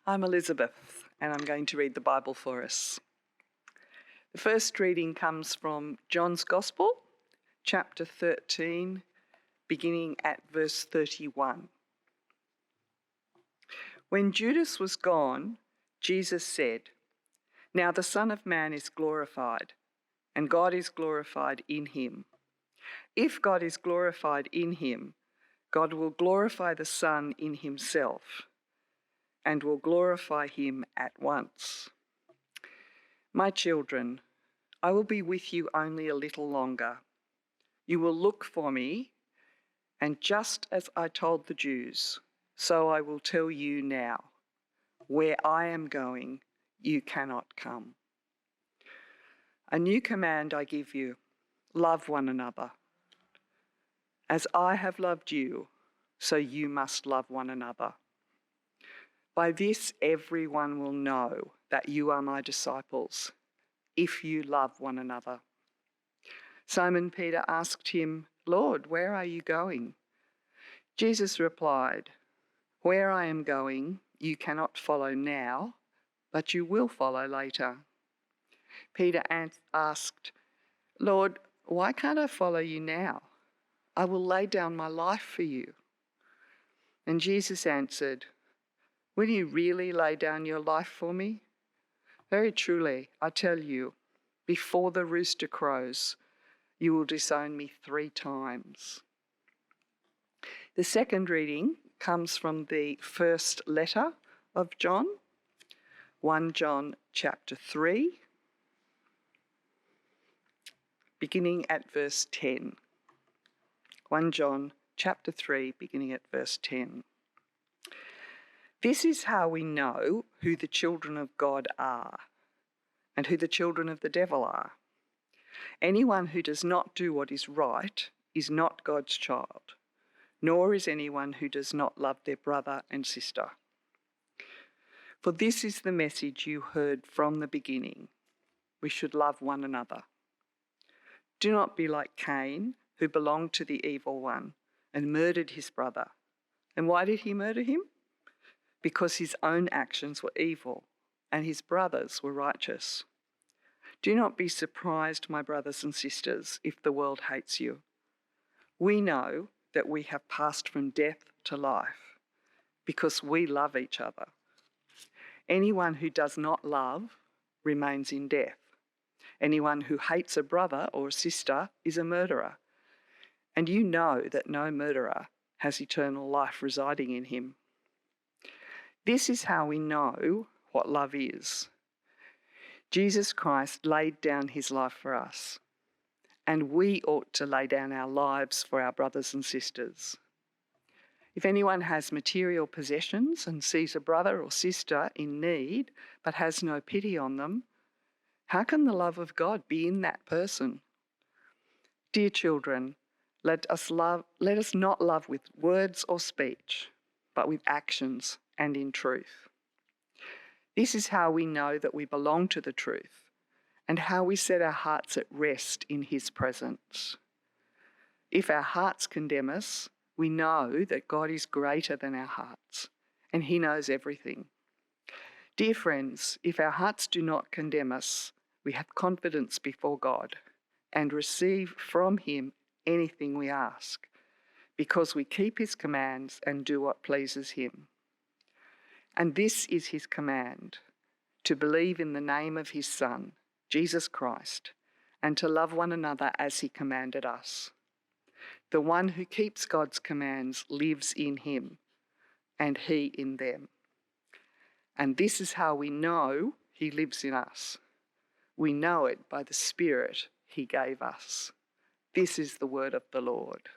I'm Elizabeth, and I'm going to read the Bible for us. The first reading comes from John's Gospel, chapter 13, beginning at verse 31. When Judas was gone, Jesus said, "Now the Son of Man is glorified, and God is glorified in him. If God is glorified in him, God will glorify the Son in himself, and will glorify him at once. My children, I will be with you only a little longer. You will look for me, and just as I told the Jews, so I will tell you now. Where I am going, you cannot come. A new command I give you, love one another. As I have loved you, so you must love one another. By this everyone will know that you are my disciples, if you love one another." Simon Peter asked him, "Lord, where are you going?" Jesus replied, "Where I am going, you cannot follow now, but you will follow later." Peter asked, "Lord, why can't I follow you now? I will lay down my life for you." And Jesus answered, "Will you really lay down your life for me? Very truly, I tell you, before the rooster crows, you will disown me 3 times. The second reading comes from the first letter of John, 1 John chapter 3, beginning at verse 10. 1 John chapter 3, beginning at verse 10. This is how we know who the children of God are and who the children of the devil are. Anyone who does not do what is right is not God's child, nor is anyone who does not love their brother and sister. For this is the message you heard from the beginning. We should love one another. Do not be like Cain, who belonged to the evil one and murdered his brother. And why did he murder him? Because his own actions were evil and his brothers were righteous. Do not be surprised, my brothers and sisters, if the world hates you. We know that we have passed from death to life because we love each other. Anyone who does not love remains in death. Anyone who hates a brother or a sister is a murderer. And you know that no murderer has eternal life residing in him. This is how we know what love is. Jesus Christ laid down his life for us, and we ought to lay down our lives for our brothers and sisters. If anyone has material possessions and sees a brother or sister in need but has no pity on them, how can the love of God be in that person? Dear children, let us not love with words or speech, but with actions and in truth. This is how we know that we belong to the truth and how we set our hearts at rest in his presence. If our hearts condemn us, we know that God is greater than our hearts and he knows everything. Dear friends, if our hearts do not condemn us, we have confidence before God and receive from him anything we ask, because we keep his commands and do what pleases him. And this is his command, to believe in the name of his Son, Jesus Christ, and to love one another as he commanded us. The one who keeps God's commands lives in him, and he in them. And this is how we know he lives in us. We know it by the Spirit he gave us. This is the word of the Lord.